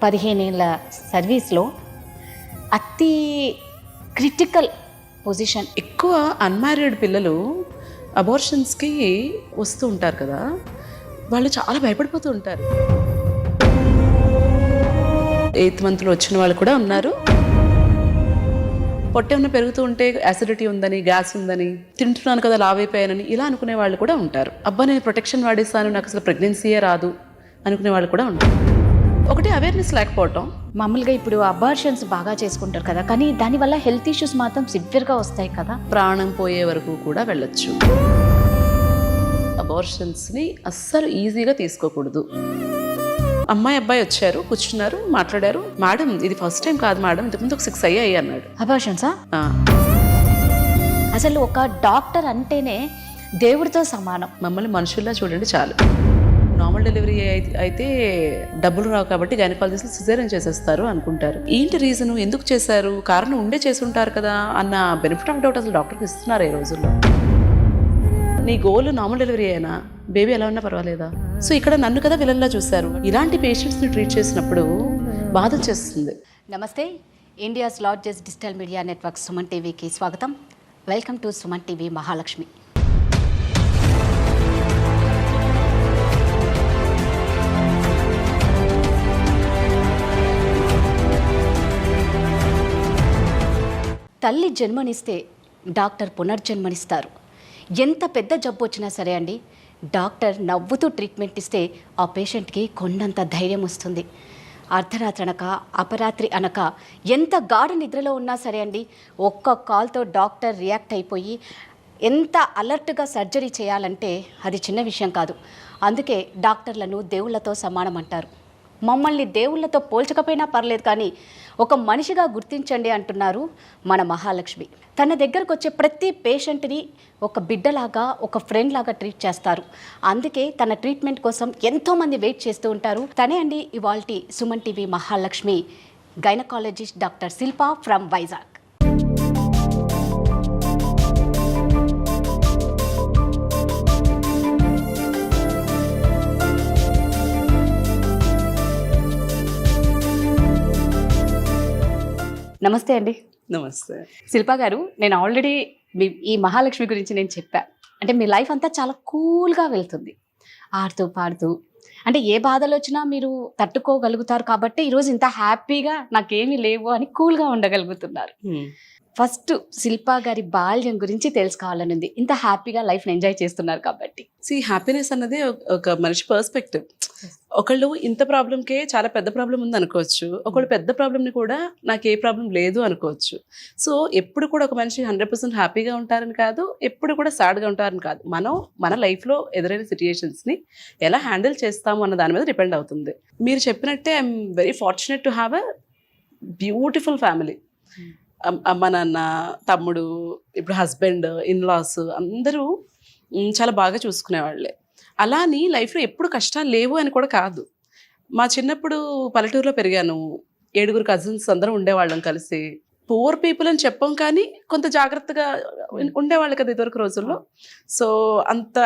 15 ఏళ్ళ సర్వీస్లో అతి క్రిటికల్ పొజిషన్. ఎక్కువ అన్మ్యారీడ్ పిల్లలు అబార్షన్స్కి వస్తూ ఉంటారు కదా, వాళ్ళు చాలా భయపడిపోతూ ఉంటారు. 8th మంత్లో వచ్చిన వాళ్ళు కూడా ఉన్నారు. పొట్ట ఏమైనా పెరుగుతూ ఉంటే యాసిడిటీ ఉందని, గ్యాస్ ఉందని, తింటున్నాను కదా లావైపోయానని ఇలా అనుకునే వాళ్ళు కూడా ఉంటారు. అబ్బా నేను ప్రొటెక్షన్ వాడేస్తాను, నాకు అసలు ప్రెగ్నెన్సీయే రాదు అనుకునే వాళ్ళు కూడా ఉంటారు. ఒకటి అవేర్నెస్ లేకపోవటం. మామూలుగా ఇప్పుడు అబార్షన్స్ బాగా చేసుకుంటారు కదా, కానీ దానివల్ల హెల్త్ ఇష్యూస్ మాత్రం సివియర్గా వస్తాయి కదా. ప్రాణం పోయే వరకు కూడా వెళ్ళొచ్చు. అబార్షన్స్ని అస్సలు ఈజీగా తీసుకోకూడదు. అమ్మాయి అబ్బాయి వచ్చారు, కూర్చున్నారు, మాట్లాడారు. మేడం ఇది ఫస్ట్ టైం కాదు మేడం, ఇంతకుముందు ఒక 6 అయ్యాయి అన్నాడు. అబార్షన్సా? అసలు ఒక డాక్టర్ అంటేనే దేవుడితో సమానం. మమ్మల్ని మనుషుల్లా చూడండి చాలు. నార్మల్ డెలివరీ అయితే డబ్బులు రావు కాబట్టి గైనకాలజిస్టులు సిజేరియన్ చేసేస్తారు అనుకుంటారు. ఏంటి రీజను, ఎందుకు చేశారు, కారణం ఉండే చేసి ఉంటారు కదా అన్న బెనిఫిట్ ఆఫ్ డౌట్ అసలు డాక్టర్కి ఇస్తున్నారు ఈ రోజుల్లో. నీ గోల్ నార్మల్ డెలివరీ అయినా బేబీ ఎలా ఉన్నా పర్వాలేదా? సో ఇక్కడ నన్ను కదా విలన్లా చూశారు. ఇలాంటి పేషెంట్స్ని ట్రీట్ చేసినప్పుడు బాధ చేస్తుంది. నమస్తే, India's largest digital media network Suman టీవీకి స్వాగతం. Welcome to Suman TV Mahalakshmi. తల్లి జన్మనిస్తే డాక్టర్ పునర్జన్మనిస్తారు. ఎంత పెద్ద జబ్బు వచ్చినా సరే అండి, డాక్టర్ నవ్వుతూ ట్రీట్మెంట్ ఇస్తే ఆ పేషెంట్కి కొండంత ధైర్యం వస్తుంది. అర్ధరాత్రి అనక అపరాత్రి అనక ఎంత గాఢ నిద్రలో ఉన్నా సరే అండి, ఒక్క కాల్తో డాక్టర్ రియాక్ట్ అయిపోయి ఎంత అలర్ట్గా సర్జరీ చేయాలంటే అది చిన్న విషయం కాదు. అందుకే డాక్టర్లను దేవుళ్ళతో సమానం అంటారు. మమ్మల్ని దేవుళ్ళతో పోల్చకపోయినా పర్లేదు, కానీ ఒక మనిషిగా గుర్తించండి అంటున్నారు మన మహాలక్ష్మి. తన దగ్గరకు వచ్చే ప్రతి పేషెంట్ని ఒక బిడ్డలాగా, ఒక ఫ్రెండ్ లాగా ట్రీట్ చేస్తారు. అందుకే తన ట్రీట్మెంట్ కోసం ఎంతోమంది వెయిట్ చేస్తూ ఉంటారు. తనే అండి ఇవాల్టి Suman TV Mahalakshmi, gynaecologist doctor Shilpa from Vizag. నమస్తే అండి. నమస్తే శిల్ప గారు, నేను ఆల్రెడీ ఈ మహాలక్ష్మి గురించి నేను చెప్పా. అంటే మీ లైఫ్ అంతా చాలా కూల్గా వెళ్తుంది, ఆడుతూ పాడుతూ. అంటే ఏ బాధలు వచ్చినా మీరు తట్టుకోగలుగుతారు కాబట్టి ఈరోజు ఇంత హ్యాపీగా నాకేమీ లేవు అని కూల్గా ఉండగలుగుతున్నారు. ఫస్ట్ శిల్ప గారి బాల్యం గురించి తెలుసుకోవాలని ఉంది. ఇంత హ్యాపీగా లైఫ్ని ఎంజాయ్ చేస్తున్నారు కాబట్టి. హ్యాపీనెస్ అన్నది ఒక మనిషి పర్స్పెక్టివ్. ఒకళ్ళు ఇంత ప్రాబ్లంకే చాలా పెద్ద ప్రాబ్లం ఉంది అనుకోవచ్చు, ఒకళ్ళు పెద్ద ప్రాబ్లంని కూడా నాకు ఏ ప్రాబ్లం లేదు అనుకోవచ్చు. సో ఎప్పుడు కూడా ఒక మనిషి 100% హ్యాపీగా ఉంటారని కాదు, ఎప్పుడు కూడా సాడ్గా ఉంటారని కాదు. మనం మన లైఫ్లో ఎదురైన సిచ్యుయేషన్స్ని ఎలా హ్యాండిల్ చేస్తాము అన్న దాని మీద డిపెండ్ అవుతుంది. మీరు చెప్పినట్టే I'm very fortunate to have a beautiful family. అమ్మ నాన్న, తమ్ముడు, ఇప్పుడు హస్బెండ్, ఇన్లాస్ అందరూ చాలా బాగా చూసుకునేవాళ్ళే. అలా అని లైఫ్లో ఎప్పుడు కష్టాలు లేవు అని కూడా కాదు. మా చిన్నప్పుడు పల్లెటూరులో పెరిగాను. 7 కజిన్స్ అందరం ఉండేవాళ్ళం కలిసి. పూర్ పీపుల్ అని చెప్పాం, కానీ కొంత జాగ్రత్తగా ఉండేవాళ్ళు కదా ఇదివరకు రోజుల్లో. సో అంత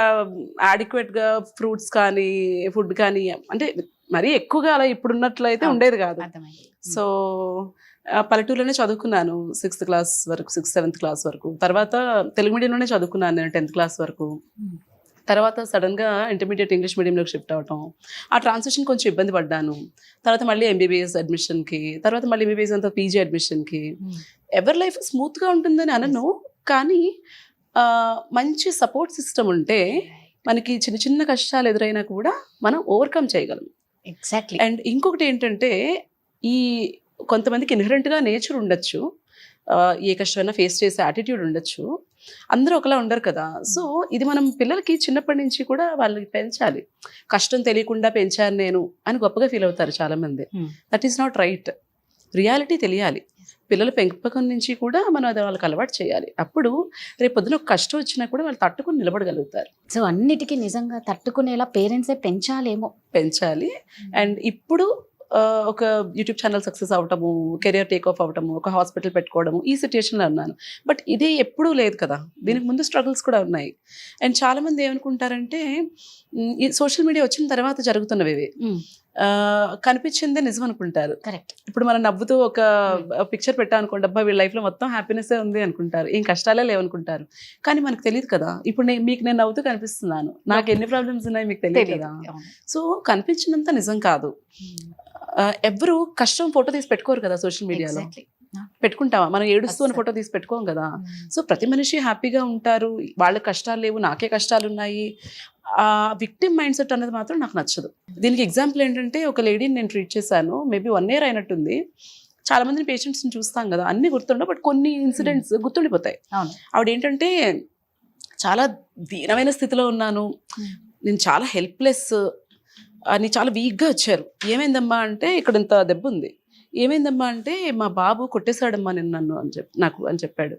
యాడిక్వేట్గా ఫ్రూట్స్ కానీ ఫుడ్ కానీ అంటే మరీ ఎక్కువగా అలా ఇప్పుడున్నట్లయితే ఉండేది కాదు. సో పల్లెటూరులోనే చదువుకున్నాను 6th క్లాస్ వరకు, 6th 7th క్లాస్ వరకు. తర్వాత తెలుగు మీడియంలోనే చదువుకున్నాను నేను 10th క్లాస్ వరకు. తర్వాత సడన్గా ఇంటర్మీడియట్ ఇంగ్లీష్ మీడియంలోకి షిఫ్ట్ అవటం, ఆ ట్రాన్సిషన్ కొంచెం ఇబ్బంది పడ్డాను. తర్వాత మళ్ళీ ఎంబీబీఎస్ అడ్మిషన్కి, తర్వాత మళ్ళీ ఎంబీబీఎస్ అంతా పీజీ అడ్మిషన్కి. ఎవరి లైఫ్ స్మూత్గా ఉంటుందని అనను, కానీ మంచి సపోర్ట్ సిస్టమ్ ఉంటే మనకి చిన్న చిన్న కష్టాలు ఎదురైనా కూడా మనం ఓవర్కమ్ చేయగలం. ఎగ్జాక్ట్లీ. అండ్ ఇంకొకటి ఏంటంటే, ఈ కొంతమందికి ఇన్హరెంట్గా నేచర్ ఉండొచ్చు, ఏ కష్టమైనా ఫేస్ చేసే యాటిట్యూడ్ ఉండొచ్చు. అందరూ ఒకలా ఉండరు కదా. సో ఇది మనం పిల్లలకి చిన్నప్పటి నుంచి కూడా వాళ్ళకి పెంచాలి. కష్టం తెలియకుండా పెంచాను నేను అని గొప్పగా ఫీల్ అవుతారు చాలామంది. That is not right. Reality తెలియాలి. పిల్లల పెంపకం నుంచి కూడా మనం అది వాళ్ళకి అలవాటు చేయాలి. అప్పుడు రేపు పొద్దున ఒక కష్టం వచ్చినా కూడా వాళ్ళు తట్టుకుని నిలబడగలుగుతారు. సో అన్నిటికీ నిజంగా తట్టుకునేలా పేరెంట్సే పెంచాలి. అండ్ ఇప్పుడు ఒక యూట్యూబ్ ఛానల్ సక్సెస్ అవటము, కెరియర్ టేక్ ఆఫ్ అవటము, ఒక హాస్పిటల్ పెట్టుకోవడము, ఈ సిచ్యుయేషన్లో ఉన్నాను. బట్ ఇది ఎప్పుడూ లేదు కదా, దీనికి ముందు స్ట్రగుల్స్ కూడా ఉన్నాయి. అండ్ చాలామంది ఏమనుకుంటారంటే ఈ సోషల్ మీడియా వచ్చిన తర్వాత జరుగుతున్నవి ఇవి. కనిపించిందే నిజం అనుకుంటారు. కరెక్ట్. ఇప్పుడు మనం నవ్వుతూ ఒక పిక్చర్ పెట్టాం అనుకోండి, అబ్బా వీళ్ళ లైఫ్లో మొత్తం హ్యాపీనెస్సే ఉంది అనుకుంటారు, ఏం కష్టాలే లేవనుకుంటారు. కానీ మనకు తెలియదు కదా, ఇప్పుడు మీకు నేను నవ్వుతూ కనిపిస్తున్నాను, నాకు ఎన్ని ప్రాబ్లమ్స్ ఉన్నాయి మీకు తెలియదు కదా. సో కనిపించినంత నిజం కాదు. ఎవరు కష్టం ఫోటో తీసి పెట్టుకోరు కదా సోషల్ మీడియాలో. పెట్టుకుంటావా? మనం ఏడుస్తూ అని ఫోటో తీసి పెట్టుకోం కదా. సో ప్రతి మనిషి హ్యాపీగా ఉంటారు, వాళ్ళ కష్టాలు లేవు, నాకే కష్టాలు ఉన్నాయి. ఆ విక్టిమ్ మైండ్ సెట్ అనేది మాత్రం నాకు నచ్చదు. దీనికి ఎగ్జాంపుల్ ఏంటంటే, ఒక లేడీని నేను ట్రీట్ చేశాను, మేబీ 1 year అయినట్టుంది. చాలా మంది పేషెంట్స్ని చూస్తాం కదా, అన్ని గుర్తుండవు, బట్ కొన్ని ఇన్సిడెంట్స్ గుర్తుండిపోతాయి. ఆవిడ ఏంటంటే చాలా దీనమైన స్థితిలో ఉన్నాను, నేను చాలా హెల్ప్లెస్ అని చాలా వీక్గా వచ్చారు. ఏమైందమ్మా అంటే, ఇక్కడ ఇంత దెబ్బ ఉంది. ఏమైందమ్మా అంటే, మా బాబు కొట్టేశాడమ్మా నేను నన్ను అని చెప్పాడు.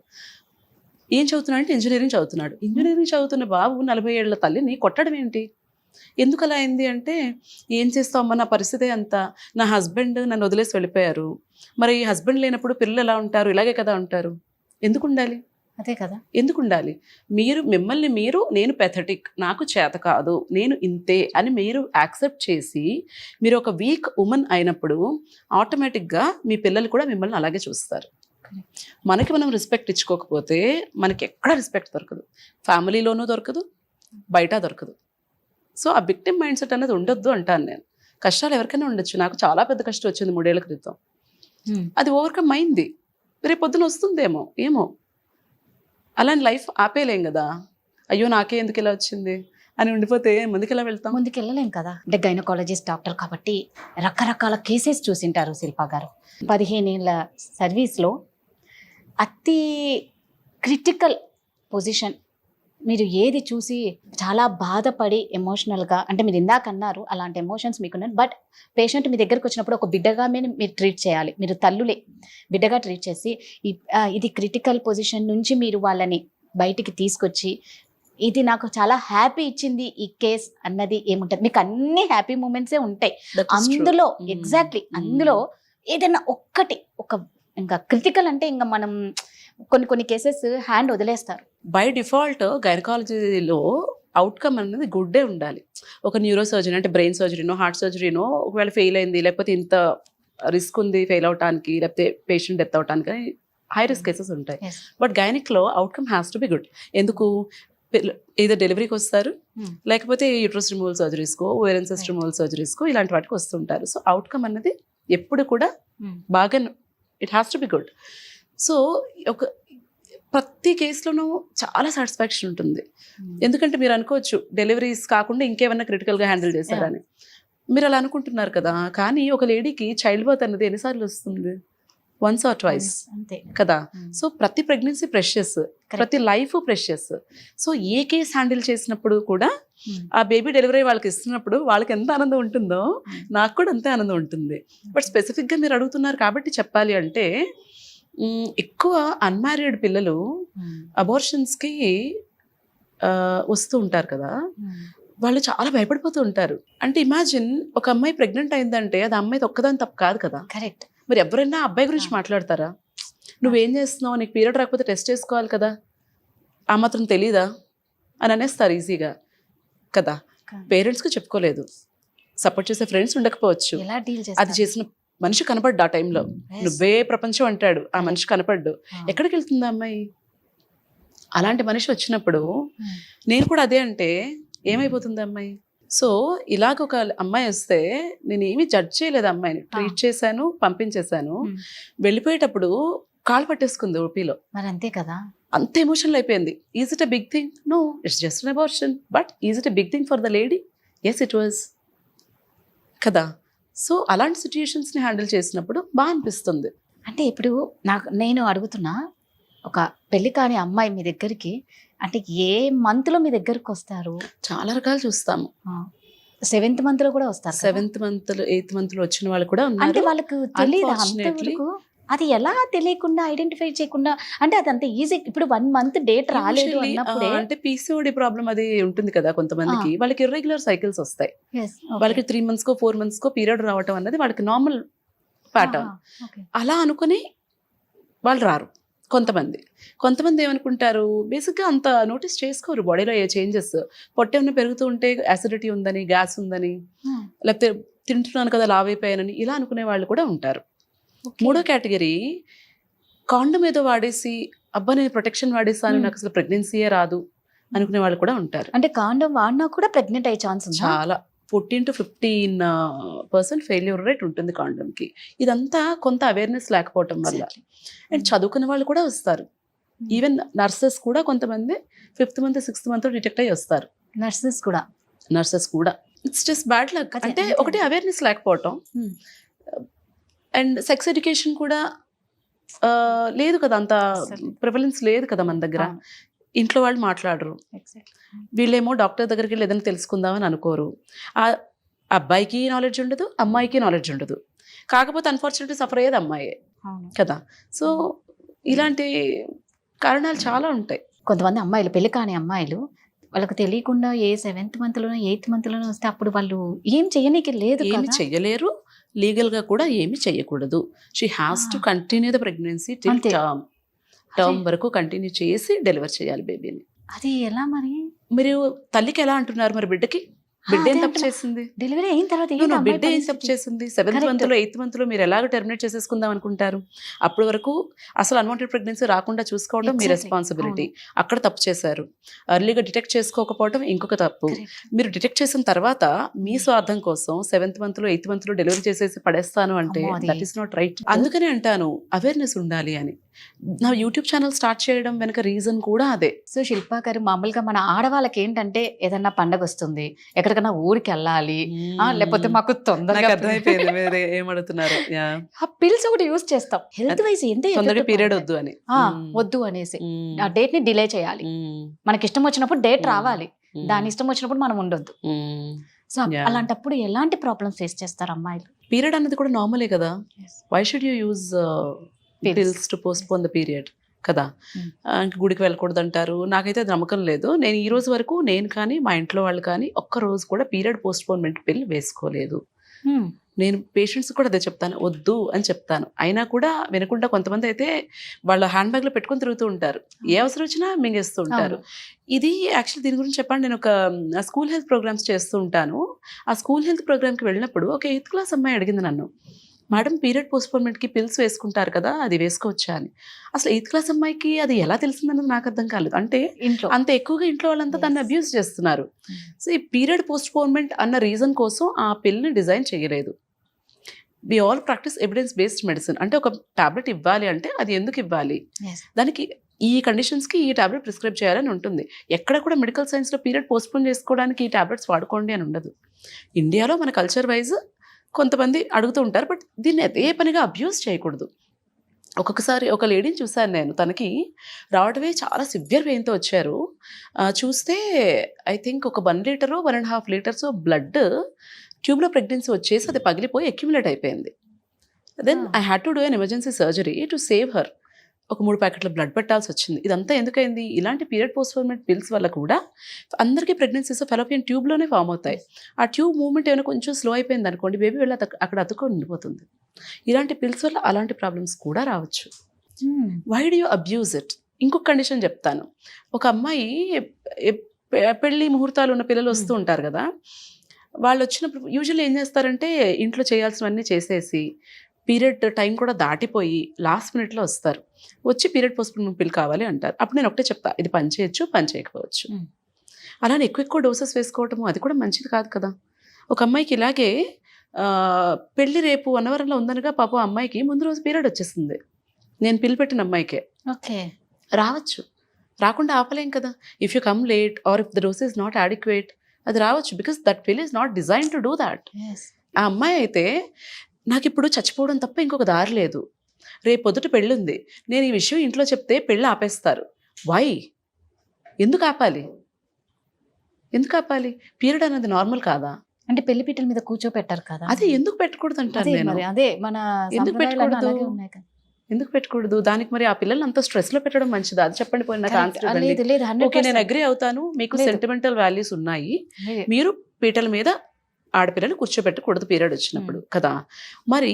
ఏం చదువుతున్నాడు అంటే, ఇంజనీరింగ్ చదువుతున్నాడు. ఇంజనీరింగ్ చదువుతున్న బాబు 40 ఏళ్ల తల్లిని కొట్టడం ఏంటి, ఎందుకు అలా అయింది అంటే, ఏం చేస్తామమ్మా నా పరిస్థితి అంతా, నా హస్బెండ్ నన్ను వదిలేసి వెళ్ళిపోయారు, మరి హస్బెండ్ లేనప్పుడు పిల్లలు ఎలా ఉంటారు, ఇలాగే కదా ఉంటారు, ఎందుకు ఉండాలి, అదే కదా, ఎందుకు ఉండాలి, మిమ్మల్ని మీరు నేను పెథటిక్, నాకు చేత కాదు, నేను ఇంతే అని మీరు యాక్సెప్ట్ చేసి మీరు ఒక వీక్ ఉమెన్ అయినప్పుడు ఆటోమేటిక్గా మీ పిల్లలు కూడా మిమ్మల్ని అలాగే చూస్తారు. మనకి మనం రెస్పెక్ట్ ఇచ్చుకోకపోతే మనకి ఎక్కడ రెస్పెక్ట్ దొరకదు, ఫ్యామిలీలోనూ దొరకదు, బయట దొరకదు. సో ఆ విక్టిమ్ మైండ్ సెట్ అనేది ఉండొద్దు అంటాను నేను. కష్టాలు ఎవరికైనా ఉండొచ్చు, నాకు చాలా పెద్ద కష్టం వచ్చింది 3 ఏళ్ల క్రితం, అది ఓవర్కమ్ అయింది, రేపు పొద్దున వస్తుందేమో ఏమో, అలాంటి లైఫ్ ఆపేయలేం కదా. అయ్యో నాకే ఎందుకు ఇలా వచ్చింది అని ఉండిపోతే ముందుకు ఎలా వెళ్తాం, ముందుకు వెళ్ళలేం కదా. అంటే గైనకాలజిస్ట్ డాక్టర్ కాబట్టి రకరకాల కేసెస్ చూసింటారు శిల్పా గారు. 15 ఏళ్ళ సర్వీస్లో అతి క్రిటికల్ పొజిషన్ మీరు ఏది చూసి చాలా బాధపడి ఎమోషనల్గా, అంటే మీరు ఇందాక అన్నారు అలాంటి ఎమోషన్స్ మీకున్నాయి, బట్ పేషెంట్ మీ దగ్గరకు వచ్చినప్పుడు ఒక బిడ్డగా మీరు ట్రీట్ చేయాలి, మీరు తల్లులే బిడ్డగా ట్రీట్ చేసి ఇది క్రిటికల్ పొజిషన్ నుంచి మీరు వాళ్ళని బయటికి తీసుకొచ్చి, ఇది నాకు చాలా హ్యాపీ ఇచ్చింది ఈ కేస్ అన్నది ఏముంటుంది, మీకు అన్ని హ్యాపీ మూమెంట్సే ఉంటాయి అందులో. ఎగ్జాక్ట్లీ, అందులో ఏదైనా ఒక్కటి ఇంకా క్రిటికల్ అంటే ఇంకా మనం కొన్ని కేసెస్ హ్యాండ్ వదిలేస్తారు. బై డిఫాల్ట్ గైనకాలజీలో అవుట్కమ్ అనేది గుడ్డే ఉండాలి. ఒక న్యూరో సర్జరీ అంటే బ్రెయిన్ సర్జరీనో హార్ట్ సర్జరీనో ఒకవేళ ఫెయిల్ అయింది, లేకపోతే ఇంత రిస్క్ ఉంది ఫెయిల్ అవటానికి, లేకపోతే పేషెంట్ డెత్ అవటానికి హై రిస్క్ కేసెస్ ఉంటాయి. బట్ గైనిక్లో outcome has to be good. ఎందుకు, ఏదో డెలివరీకి వస్తారు, లేకపోతే యూట్రస్ రిమూవల్ సర్జరీస్కో, ఓవేరియన్ సిస్ట్ రిమూవల్ సర్జరీస్కో ఇలాంటి వాటికి వస్తుంటారు. సో అవుట్కమ్ అనేది ఎప్పుడు కూడా బాగా it has to be good. So ప్రతి కేసులోనూ చాలా సాటిస్ఫాక్షన్ ఉంటుంది. ఎందుకంటే మీరు అనుకోవచ్చు డెలివరీస్ కాకుండా ఇంకేమన్నా క్రిటికల్గా హ్యాండిల్ చేశారని, మీరు అలా అనుకుంటున్నారు కదా. కానీ ఒక లేడీకి చైల్డ్ బర్త్ అనేది ఎన్నిసార్లు వస్తుంది, 1 or 2 అంతే కదా. సో ప్రతి ప్రెగ్నెన్సీ ప్రెషియస్, ప్రతి లైఫ్ ప్రెషియస్. సో ఏ కేసు హ్యాండిల్ చేసినప్పుడు కూడా ఆ బేబీ డెలివరీ వాళ్ళకి ఇస్తున్నప్పుడు వాళ్ళకి ఎంత ఆనందం ఉంటుందో నాకు కూడా అంతే ఆనందం ఉంటుంది. బట్ స్పెసిఫిక్గా మీరు అడుగుతున్నారు కాబట్టి చెప్పాలి అంటే, ఎక్కువ అన్మ్యారీడ్ పిల్లలు అబార్షన్స్కి వస్తూ ఉంటారు కదా, వాళ్ళు చాలా భయపడిపోతూ ఉంటారు. అంటే ఇమాజిన్ ఒక అమ్మాయి ప్రెగ్నెంట్ అయిందంటే అది అమ్మాయి ఒక్కదాని తప్పు కాదు కదా. కరెక్ట్. మరి ఎవరైనా అబ్బాయి గురించి మాట్లాడతారా, నువ్వేం చేస్తున్నావు, నీకు పీరియడ్ రాకపోతే టెస్ట్ చేసుకోవాలి కదా, ఆ మాత్రం తెలీదా అని అనేస్తారు ఈజీగా కదా. పేరెంట్స్కి చెప్పుకోలేదు, సపోర్ట్ చేసే ఫ్రెండ్స్ ఉండకపోవచ్చు, అది చేసిన మనిషి కనపడ్డు ఆ టైంలో, నువ్వే ప్రపంచం అంటాడు, ఆ మనిషి కనపడ్డు, ఎక్కడికి వెళ్తుంది అమ్మాయి. అలాంటి మనిషి వచ్చినప్పుడు నేను కూడా అదే అంటే ఏమైపోతుంది అమ్మాయి. సో ఇలాగ ఒక అమ్మాయి వస్తే నేను ఏమీ జడ్జ్ చేయలేదు, అమ్మాయిని ట్రీట్ చేశాను, పంపించేశాను. వెళ్ళిపోయేటప్పుడు కాళ్ళు పట్టేసుకుంది ఓపీలో. మరి అంతే కదా, అంత ఎమోషనల్ అయిపోయింది. Is it a big thing? No, it's just an abortion. But is it a big thing for the lady? Yes it was కదా. సో అలాంటి సిచ్యుయేషన్స్ని హ్యాండిల్ చేసినప్పుడు బాగా అనిపిస్తుంది. అంటే ఇప్పుడు నేను అడుగుతున్నా, ఒక పెళ్లి కాని అమ్మాయి మీ దగ్గరికి అంటే ఏ మంత్లో మీ దగ్గరకు వస్తారు? చాలా రకాలు చూస్తాము. 7th month లో కూడా వస్తారు. 7th month 8th month వచ్చిన వాళ్ళు కూడా ఉన్నారు. అంటే వాళ్ళకు తెలియదు అంతవరకు, అది ఎలా తెలియకుండా ఐడెంటిఫై చేయకుండా, అంటే అది అంత ఈజీ. ఇప్పుడు 1 month డేట్ రాలేదు అన్నప్పుడే, అంటే పీసీఓడి ప్రాబ్లం అది ఉంటుంది కదా కొంతమందికి, వాళ్ళకి ఇర్రెగ్యులర్ సైకిల్స్ వస్తాయి. వాళ్ళకి 3 months 4 months పీరియడ్ రావటం అనేది వాళ్ళకి నార్మల్ ప్యాటర్న్. అలా అనుకుని వాళ్ళు రారు. కొంతమంది ఏమనుకుంటారు, బేసిక్గా అంత నోటీస్ చేసుకోరు బాడీలో ఏ చేంజెస్. పొట్ట ఏమైనా పెరుగుతూ ఉంటే యాసిడిటీ ఉందని, గ్యాస్ ఉందని, లేకపోతే తింటున్నాను కదా లావైపోయానని ఇలా అనుకునే వాళ్ళు కూడా ఉంటారు. మూడో కేటగిరీ కాండం ఏదో వాడేసి అబ్బా నేను ప్రొటెక్షన్ వాడేసాను నాకు అసలు ప్రెగ్నెన్సీయే రాదు అనుకునే వాళ్ళు కూడా ఉంటారు. అంటే కాండం వాడినా కూడా ప్రెగ్నెంట్ అయ్యే ఛాన్స్ ఉంది. చాలా 14 to 15% ఫెయిల్యూర్ రేట్ ఉంటుంది కాండంకి. ఇదంతా కొంత అవేర్నెస్ లేకపోవటం వల్ల. అండ్ చదువుకునే వాళ్ళు కూడా వస్తారు. ఈవెన్ నర్సెస్ కూడా కొంతమంది 5th month 6th month detect అయ్యి వస్తారు. నర్సెస్ కూడా ఇట్స్ జస్ట్ బ్యాడ్ లక్. అంటే ఒకటి అవేర్నెస్ లేకపోవటం అండ్ సెక్స్ ఎడ్యుకేషన్ కూడా లేదు కదా, అంత ప్రివలెన్స్ లేదు కదా మన దగ్గర. ఇంట్లో వాళ్ళు మాట్లాడరు, వీళ్ళేమో డాక్టర్ దగ్గరికి వెళ్ళి ఏదైనా తెలుసుకుందామని అనుకోరు. ఆ అబ్బాయికి నాలెడ్జ్ ఉండదు, అమ్మాయికి నాలెడ్జ్ ఉండదు. కాకపోతే అన్ఫార్చునేట్లీ సఫర్ అయ్యేది అమ్మాయే కదా. సో ఇలాంటి కారణాలు చాలా ఉంటాయి. కొంతమంది అమ్మాయిలు, పెళ్లి కాని అమ్మాయిలు, వాళ్ళకి తెలియకుండా ఏ 7th month లోనో 8th month లోనో వస్తే అప్పుడు వాళ్ళు ఏం చెయ్యనీకి లేదు, ఏమి చెయ్యలేరు, లీగల్గా కూడా ఏమి చెయ్యకూడదు. She has to continue the pregnancy till term వరకు కంటిన్యూ చేసి డెలివర్ చేయాలి బేబీని. అది ఎలా మరి? మీరు తల్లికి ఎలా అంటున్నారు, మరి బిడ్డకి? బిడ్డ ఏం తప్పు చేసింది? డెలివరీ అయిన తర్వాత బిడ్డ ఏం తప్పు చేసింది? 7th month లో 8th month లో మీరు ఎలాగో టెర్మినేట్ చేసేసుకుందాం అనుకుంటారు? అప్పటి వరకు అసలు అన్వాంటెడ్ ప్రెగ్నెన్సీ రాకుండా చూసుకోవడం మీ రెస్పాన్సిబిలిటీ. అక్కడ తప్పు చేశారు. ఎర్లీగా డిటెక్ట్ చేసుకోకపోవడం ఇంకొక తప్పు. మీరు డిటెక్ట్ చేసిన తర్వాత మీ స్వార్థం కోసం 7th month లో 8th month లో డెలివరీ చేసేసి పడేస్తాను అంటే దట్ ఈస్ నాట్ రైట్. అందుకనే అంటాను అవేర్నెస్ ఉండాలి అని. నా యూట్యూబ్ ఛానల్ స్టార్ట్ చేయడం వెనక రీజన్ కూడా అదే. సో శిల్పా గారు, మామూలుగా మన ఆడవాళ్ళకి ఏంటంటే ఏదన్నా పండగ వస్తుంది, ఎక్కడికైనా ఊరికి వెళ్ళాలి, లేకపోతే మాకు తొందరగా అర్థమైపోయింది మీరు ఏమడుతున్నారు. ఆ పిల్స్ ఒకటి యూజ్ చేస్తాం హెల్త్ వైజ్, ఎంత పీరియడ్ వద్దు అని, వద్దు అనేసి ఆ డేట్ ని డిలే చేయాలి. మనకి ఇష్టం వచ్చినప్పుడు డేట్ రావాలి, దాని ఇష్టం వచ్చినప్పుడు మనం ఉండొద్దు. సో అలాంటప్పుడు ఎలాంటి ప్రాబ్లమ్స్ ఫేస్ చేస్తారు అమ్మాయిలు? పీరియడ్ అనేది కూడా నార్మలే కదా. Why should you use pills to postpone the period కదా. గుడికి వెళ్ళకూడదు అంటారు. నాకైతే అది నమ్మకం లేదు. నేను ఈ రోజు వరకు నేను కానీ మా ఇంట్లో వాళ్ళు కానీ ఒక్క రోజు కూడా పీరియడ్ పోస్ట్పోన్మెంట్ పిల్ వేసుకోలేదు. నేను పేషెంట్స్ కూడా అదే చెప్తాను, వద్దు అని చెప్తాను. అయినా కూడా వినకుండా కొంతమంది అయితే వాళ్ళ హ్యాండ్ బ్యాగ్లో పెట్టుకొని తిరుగుతూ ఉంటారు, ఏ అవసరం వచ్చినా మింగేస్తూ ఉంటారు. ఇది యాక్చువల్లీ దీని గురించి చెప్పండి. నేను ఒక స్కూల్ హెల్త్ ప్రోగ్రామ్స్ చేస్తూ ఉంటాను. ఆ స్కూల్ హెల్త్ ప్రోగ్రామ్కి వెళ్ళినప్పుడు ఒక 8th class అమ్మాయి అడిగింది నన్ను, మేడం పీరియడ్ పోస్ట్పోన్మెంట్కి పిల్స్ వేసుకుంటారు కదా, అది వేసుకోవచ్చా అని. అసలు 8th class అమ్మాయికి అది ఎలా తెలిసిందన్నది నాకు అర్థం కాలేదు. అంటే అంత ఎక్కువగా ఇంట్లో వాళ్ళంతా దాన్ని అబ్యూస్ చేస్తున్నారు. సో ఈ పీరియడ్ పోస్ట్పోన్మెంట్ అన్న రీజన్ కోసం ఆ పిల్ని డిజైన్ చేయలేదు. We all practice evidence based medicine. అంటే ఒక టాబ్లెట్ ఇవ్వాలి అంటే అది ఎందుకు ఇవ్వాలి, దానికి ఈ కండిషన్స్కి ఈ టాబ్లెట్ ప్రిస్క్రైబ్ చేయాలని ఉంటుంది. ఎక్కడ కూడా మెడికల్ సైన్స్లో పీరియడ్ పోస్ట్పోన్ చేసుకోవడానికి ఈ టాబ్లెట్స్ వాడుకోండి అని ఉండదు. ఇండియాలో మన కల్చర్ వైజ్ కొంతమంది అడుగుతూ ఉంటారు, బట్ దీన్ని అదే పనిగా అబ్యూస్ చేయకూడదు. ఒక్కొక్కసారి ఒక లేడీని చూశాను నేను, తనకి రావడమే చాలా సివియర్ పెయిన్తో వచ్చారు. చూస్తే ఐ థింక్ ఒక 1 liter 1.5 liters బ్లడ్ ట్యూబ్లో ప్రెగ్నెన్సీ వచ్చేసి అది పగిలిపోయి అక్యుములేట్ అయిపోయింది. Then I had to do an emergency surgery to save her. ఒక 3 ప్యాకెట్ల బ్లడ్ పెట్టాల్సి వచ్చింది. ఇదంతా ఎందుకైంది? ఇలాంటి పీరియడ్ పోస్ట్పోన్మెంట్ పిల్స్ వల్ల కూడా అందరికీ ప్రెగ్నెన్సీస్ ఫెలోపియన్ ట్యూబ్లోనే ఫామ్ అవుతాయి. ఆ ట్యూబ్ మూవ్మెంట్ ఏమైనా కొంచెం స్లో అయిపోయింది అనుకోండి, బేబీ వెళ్ళి అక్కడ అతుక్కొని ఉండిపోతుంది. ఇలాంటి పిల్స్ వల్ల అలాంటి ప్రాబ్లమ్స్ కూడా రావచ్చు. Why do you abuse it? ఇంకొక కండిషన్ చెప్తాను. ఒక అమ్మాయి పెళ్లి ముహూర్తాలు ఉన్న పిల్లలు వస్తూ ఉంటారు కదా, వాళ్ళు వచ్చినప్పుడు యూజువల్లీ ఏం చేస్తారంటే ఇంట్లో చేయాల్సినవన్నీ చేసేసి పీరియడ్ టైం కూడా దాటిపోయి లాస్ట్ మినిట్లో వస్తారు. వచ్చి పీరియడ్ పోస్ట్పోన్మెంట్ పిల్ కావాలి అంటారు. అప్పుడు నేను ఒకటే చెప్తా, ఇది పని చేయొచ్చు, పని చేయకపోవచ్చు. అలానే ఎక్కువ డోసెస్ వేసుకోవటము అది కూడా మంచిది కాదు కదా. ఒక అమ్మాయికి ఇలాగే పెళ్లి రేపు అన్నవరంలో ఉందనగా పాపం అమ్మాయికి ముందు రోజు పీరియడ్ వచ్చేస్తుంది. నేను పిల్ పెట్టిన అమ్మాయికే. ఓకే, రావచ్చు, రాకుండా ఆపలేం కదా. If you come late are if the dose is not adequate, అది రావచ్చు. బికాస్ దట్ పిల్ is not design to do that. ఆ అమ్మాయి అయితే నాకు ఇప్పుడు చచ్చిపోవడం తప్ప ఇంకొక దారి లేదు, రేపు పొద్దుట పెళ్ళి ఉంది, నేను ఈ విషయం ఇంట్లో చెప్తే పెళ్ళి ఆపేస్తారు. వై? ఎందుకు ఆపాలి? పీరియడ్ అనేది నార్మల్ కాదా? అంటే పెళ్లి పీటల మీద కూర్చోపెట్టారు కదా, అదే ఎందుకు పెట్టకూడదు అంటారు నేను. అదే మన ఎందుకు పెట్టకూడదు? దానికి మరి ఆ పిల్లల్ని అంత స్ట్రెస్ లో పెట్టడం మంచిదా? అది చెప్పండి. పోయిన ఓకే, నేను అగ్రి అవుతాను, మీకు సెంటిమెంటల్ వాల్యూస్ ఉన్నాయి, మీరు పీటల మీద ఆడపిల్లలు కూర్చోబెట్టకూడదు పీరియడ్ వచ్చినప్పుడు కదా. మరి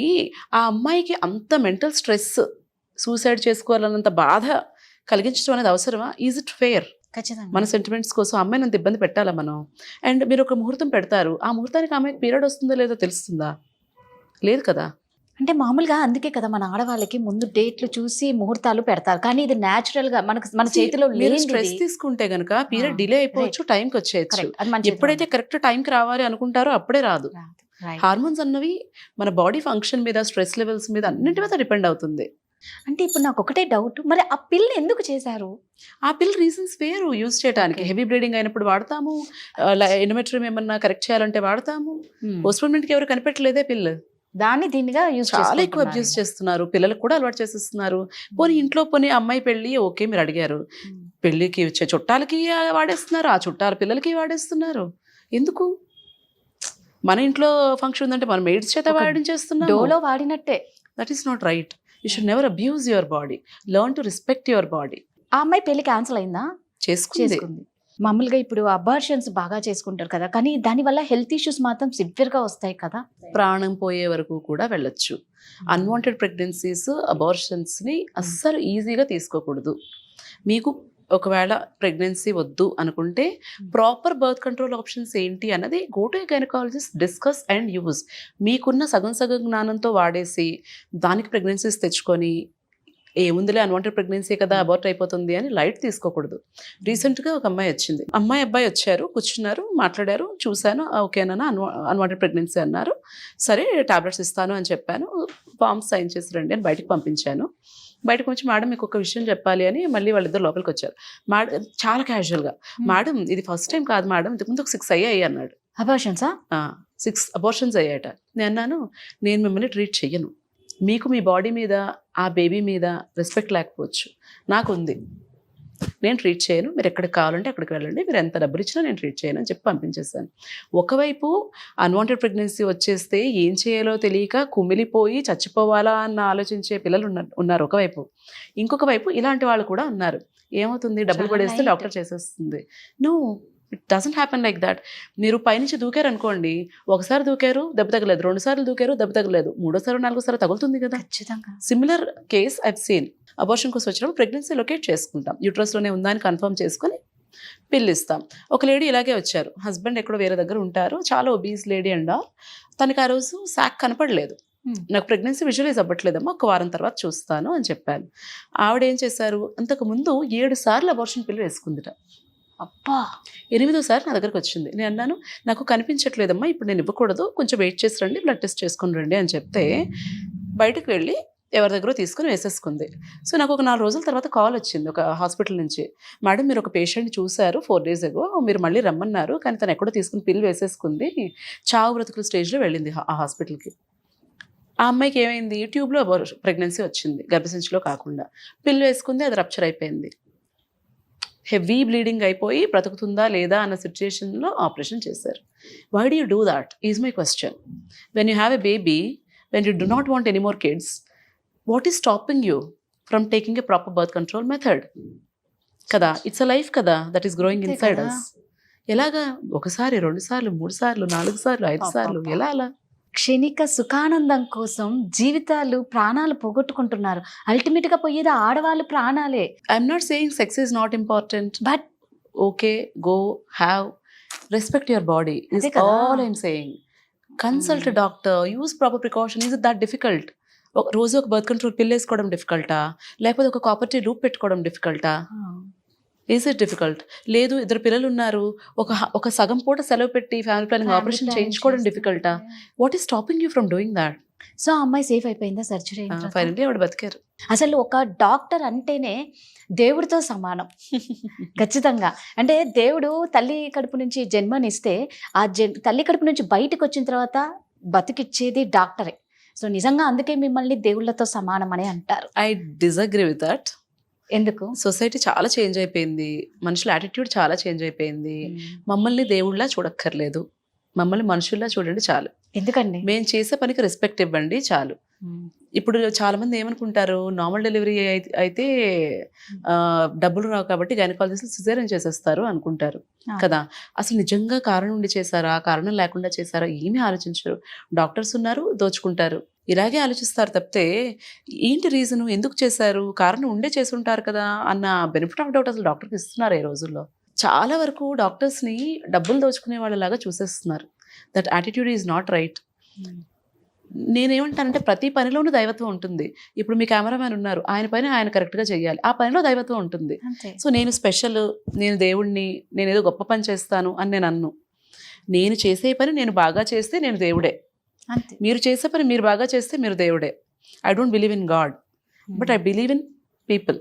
ఆ అమ్మాయికి అంత మెంటల్ స్ట్రెస్, సూసైడ్ చేసుకోవాలన్నంత బాధ కలిగించడం అనేది అవసరమా? Is it fair? ఖచ్చితంగా. మన సెంటిమెంట్స్ కోసం అమ్మాయిని అంత ఇబ్బంది పెట్టాలా మనం? అండ్ మీరు ఒక ముహూర్తం పెడతారు, ఆ ముహూర్తానికి అమ్మాయికి పీరియడ్ వస్తుందో లేదో తెలుస్తుందా? లేదు కదా. అంటే మామూలుగా అందుకే కదా మన ఆడవాళ్ళకి ముందు డేట్లు చూసి ముహూర్తాలు పెడతారు. కానీ ఇది నేచురల్ గా మన చేతిలో మీరు లేనిది. స్ట్రెస్ తీసుకుంటే గనుక పీరియడ్ ఆ, డిలే అయిపోవచ్చు, టైంకి వచ్చేయచ్చు. కరెక్ట్. అది మన చేతిలో ఎప్పుడైతే కరెక్ట్ టైంకి రావాలి అనుకుంటారో అప్పుడే రాదు. ఉండదు. Right. హార్మోన్స్ అన్నవి మన బాడీ ఫంక్షన్ మీద, స్ట్రెస్ లెవెల్స్ మీద అన్నింటి మీద డిపెండ్ అవుతుంది. అంటే ఇప్పుడు నాకు ఒకటే డౌట్, మరి ఆ పిల్ల ఎందుకు చేశారు? ఆ పిల్ రీజన్స్ వేరు యూజ్ చేయడానికి. Okay. హెవీ బ్లీడింగ్ అయినప్పుడు వాడతాము, ఎండోమెట్రియం ఏమన్నా కరెక్ట్ చేయాలంటే వాడతాము. పోస్ట్పోన్మెంట్ కి ఎవరు కనిపెట్టలేదే పిల్. దాన్ని దీనిగా యూజ్ చాలా ఎక్కువ అబ్యూస్ చేస్తున్నారు, పిల్లలకు కూడా అలవాటు చేసేస్తున్నారు. పోనీ ఇంట్లో పోనీ అమ్మాయి పెళ్లి ఓకే మీరు అడిగారు, పెళ్లికి వచ్చే చుట్టాలకి వాడేస్తున్నారు, ఆ చుట్టాల పిల్లలకి వాడేస్తున్నారు. ఎందుకు? మన ఇంట్లో ఫంక్షన్ ఉందంటే మనం మెయిడ్స్ చేత వాడించేస్తున్నాం. డోలో వాడినట్టే. That is not right. You should never abuse your body. Learn to respect your body. ఆ అమ్మాయి పెళ్లి క్యాన్సిల్ అయిందా? చేసుకుంది. మామూలుగా ఇప్పుడు అబార్షన్స్ బాగా చేసుకుంటారు కదా, కానీ దానివల్ల హెల్త్ ఇష్యూస్ మాత్రం సివియర్ గా వస్తాయి కదా. ప్రాణం పోయే వరకు కూడా వెళ్ళొచ్చు. అన్వాంటెడ్ ప్రెగ్నెన్సీస్, అబార్షన్స్ని అస్సలు ఈజీగా తీసుకోకూడదు. మీకు ఒకవేళ ప్రెగ్నెన్సీ వద్దు అనుకుంటే ప్రాపర్ బర్త్ కంట్రోల్ ఆప్షన్స్ ఏంటి అన్నది go to gynaecologist, discuss and use. మీకున్న సగం జ్ఞానంతో వాడేసి దానికి ప్రెగ్నెన్సీస్ తెచ్చుకొని ఏముందిలే అన్వాంటెడ్ ప్రెగ్నెన్సీ కదా అబార్ట్ అయిపోతుంది అని లైట్ తీసుకోకూడదు. రీసెంట్గా ఒక అమ్మాయి వచ్చింది, అబ్బాయి వచ్చారు, కూర్చున్నారు, మాట్లాడారు, చూశాను, ఓకేనా అన్వాంటెడ్ ప్రెగ్నెన్సీ అన్నారు. సరే టాబ్లెట్స్ ఇస్తాను అని చెప్పాను, ఫామ్స్ సైన్ చేసి రండి అని బయటకు పంపించాను. బయటకు వచ్చి మేడం మీకు ఒక విషయం చెప్పాలి అని మళ్ళీ వాళ్ళిద్దరు లోపలికి వచ్చారు. మేడం చాలా క్యాజువల్గా, మేడం ఇది ఫస్ట్ టైం కాదు మేడం, ఇంతకుముందు ఒక 6 అయ్యాయి అన్నాడు. అబార్షన్సా? 6 అబార్షన్స్ అయ్యాయట. నేను అన్నాను, నేను మిమ్మల్ని ట్రీట్ చెయ్యను, మీకు మీ బాడీ మీద ఆ బేబీ మీద రెస్పెక్ట్ లేకపోవచ్చు, నాకు ఉంది, నేను ట్రీట్ చేయను, మీరు ఎక్కడికి కావాలంటే అక్కడికి వెళ్ళండి, మీరు ఎంత డబ్బులు ఇచ్చినా నేను ట్రీట్ చేయను అని చెప్పి పంపించేశాను. ఒకవైపు అన్వాంటెడ్ ప్రెగ్నెన్సీ వచ్చేస్తే ఏం చేయాలో తెలియక కుమిలిపోయి చచ్చిపోవాలా అన్న ఆలోచించే పిల్లలు ఉన్నారు ఒకవైపు. ఇంకొక వైపు ఇలాంటి వాళ్ళు కూడా ఉన్నారు, ఏమవుతుంది డబ్బులు చాలా పడేస్తే light. డాక్టర్ చేసేస్తుంది. No, it doesn't happen like that. మీరు పైనుంచి దూకారు అనుకోండి, ఒకసారి దూకారు దెబ్బ తగలేదు, 2 సార్లు దూకారు దెబ్బ తగలేదు, 3వ సారి 4వ సారి తగులుతుంది కదా. ఖచ్చితంగా. Similar case I've seen. Abortion కోసం వచ్చినప్పుడు ప్రెగ్నెన్సీ లొకేట్ చేసుకుంటాం, యూట్రస్లోనే ఉందా అని కన్ఫర్మ్ చేసుకొని పిల్లు ఇస్తాం. ఒక లేడీ ఇలాగే వచ్చారు, హస్బెండ్ ఎక్కడో వేరే దగ్గర ఉంటారు, చాలా ఒబీస్ లేడీ అండ్ తనకి ఆ రోజు శాక్ కనపడలేదు. నాకు ప్రెగ్నెన్సీ విజువలైజ్ అవ్వట్లేదమ్మా, ఒక వారం తర్వాత చూస్తాను అని చెప్పాను. ఆవిడ ఏం చేశారు, అంతకుముందు 7 సార్లు అబార్షన్ పిల్లు వేసుకుందిట. అబ్బా, 8వ సారి నా దగ్గరకు వచ్చింది. నేను అన్నాను, నాకు కనిపించట్లేదమ్మా, ఇప్పుడు నేను ఇవ్వకూడదు, కొంచెం వెయిట్ చేసి రండి, బ్లడ్ టెస్ట్ చేసుకుని రండి అని చెప్తే బయటకు వెళ్ళి ఎవరి దగ్గర తీసుకుని వేసేసుకుంది. సో నాకు ఒక 4 రోజుల తర్వాత కాల్ వచ్చింది ఒక హాస్పిటల్ నుంచి, మేడం మీరు ఒక పేషెంట్ చూశారు 4 days ago, మీరు మళ్ళీ రమ్మన్నారు, కానీ తను ఎక్కడో తీసుకుని పిల్లు వేసేసుకుంది, చావు బ్రతుకుల స్టేజ్లో వెళ్ళింది ఆ హాస్పిటల్కి. ఆ అమ్మాయికి ఏమైంది, ట్యూబ్లో ప్రెగ్నెన్సీ వచ్చింది, గర్భసంచిలో కాకుండా, పిల్లు వేసుకుంది, అది రప్చర్ అయిపోయింది, హెవీ బ్లీడింగ్ అయిపోయి బ్రతుకుతుందా లేదా అన్న సిచ్యుయేషన్లో ఆపరేషన్ చేశారు. Why do you do that is my question. When you have a baby, when you do not want any more kids, what is stopping you from taking a proper birth control method కదా? It's a life కదా, that is growing అంతే inside కదా. Us. ఎలాగా 1 సారి 2 సార్లు 3 సార్లు 4 సార్లు 5 సార్లు ఎలా అలా? క్షణిక సుఖానందం కోసం జీవితాలు, ప్రాణాలు పోగొట్టుకుంటున్నారు. అల్టిమేట్ గా పోయేది ఆడవాళ్ళు ప్రాణాలే. I'm not saying sex is not important, but okay, go have respect your body is అదే కదా. All I'm saying. Consult doctor, use proper precaution. Is it that difficult? రోజు ఒక బర్త్ కంట్రోల్ పిల్ వేసుకోవడం డిఫికల్టా, లేకపోతే ఒక కాపర్టీ లూప్ పెట్టుకోవడం డిఫికల్టా? Is it difficult? లేదు 2 పిల్లలు ఉన్నారు, ఒక సగం పూట సెలవు పెట్టి ఫ్యామిలీ ప్లానింగ్ ఆపరేషన్ చేయించుకోవడం డిఫికల్టా? What is stopping you from doing that? So ఆ అమ్మాయి సేఫ్ అయిపోయిందా సర్జరీ? ఫైనల్లీ ఆవిడ బతికారు. అసలు ఒక డాక్టర్ అంటేనే దేవుడితో సమానం. ఖచ్చితంగా. అంటే దేవుడు తల్లి కడుపు నుంచి జన్మనిస్తే ఆ తల్లి కడుపు నుంచి బయటకు వచ్చిన తర్వాత బతికిచ్చేది డాక్టరే. సో నిజంగా అందుకే మిమ్మల్ని దేవుళ్ళతో సమానం అని అంటారు. I disagree with that. ఎందుకు? సొసైటీ చాలా చేంజ్ అయిపోయింది, మనుషుల యాటిట్యూడ్ చాలా చేంజ్ అయిపోయింది. మమ్మల్ని దేవుళ్ళ చూడక్కర్లేదు, మమ్మల్ని మనుషుల్లా చూడండి చాలు. ఎందుకండి? మేము చేసే పనికి రెస్పెక్ట్ ఇవ్వండి చాలు. ఇప్పుడు చాలా మంది ఏమనుకుంటారు, నార్మల్ డెలివరీ అయితే డబ్బులు రావు కాబట్టి గైనకాలజిస్ట్ సిజేరియన్ చేసేస్తారు అనుకుంటారు కదా. అసలు నిజంగా కారణం ఉండి చేశారా, కారణం లేకుండా చేశారా ఏమీ ఆలోచించరు. డాక్టర్స్ ఉన్నారు, దోచుకుంటారు. ఇలాగే ఆలోచిస్తారు తప్పితే ఏంటి రీజను, ఎందుకు చేశారు, కారణం ఉండే చేసి ఉంటారు కదా అన్న బెనిఫిట్ ఆఫ్ డౌట్ అసలు డాక్టర్కి ఇస్తున్నారు ఈ రోజుల్లో. చాలా వరకు డాక్టర్స్ని డబ్బులు దోచుకునే వాళ్ళలాగా చూసేస్తున్నారు. That attitude is not right. నేనేమంటానంటే ప్రతి పనిలోనూ దైవత్వం ఉంటుంది. ఇప్పుడు మీ కెమెరామ్యాన్ ఉన్నారు, ఆయన పని ఆయన కరెక్ట్గా చేయాలి, ఆ పనిలో దైవత్వం ఉంటుంది. సో నేను స్పెషల్, నేను దేవుణ్ణి, నేను ఏదో గొప్ప పని చేస్తాను అని నేను అన్ను. నేను చేసే పని నేను బాగా చేస్తే నేను దేవుడే, మీరు చేసే పని మీరు బాగా చేస్తే మీరు దేవుడే. I don't believe in God, but I believe in people.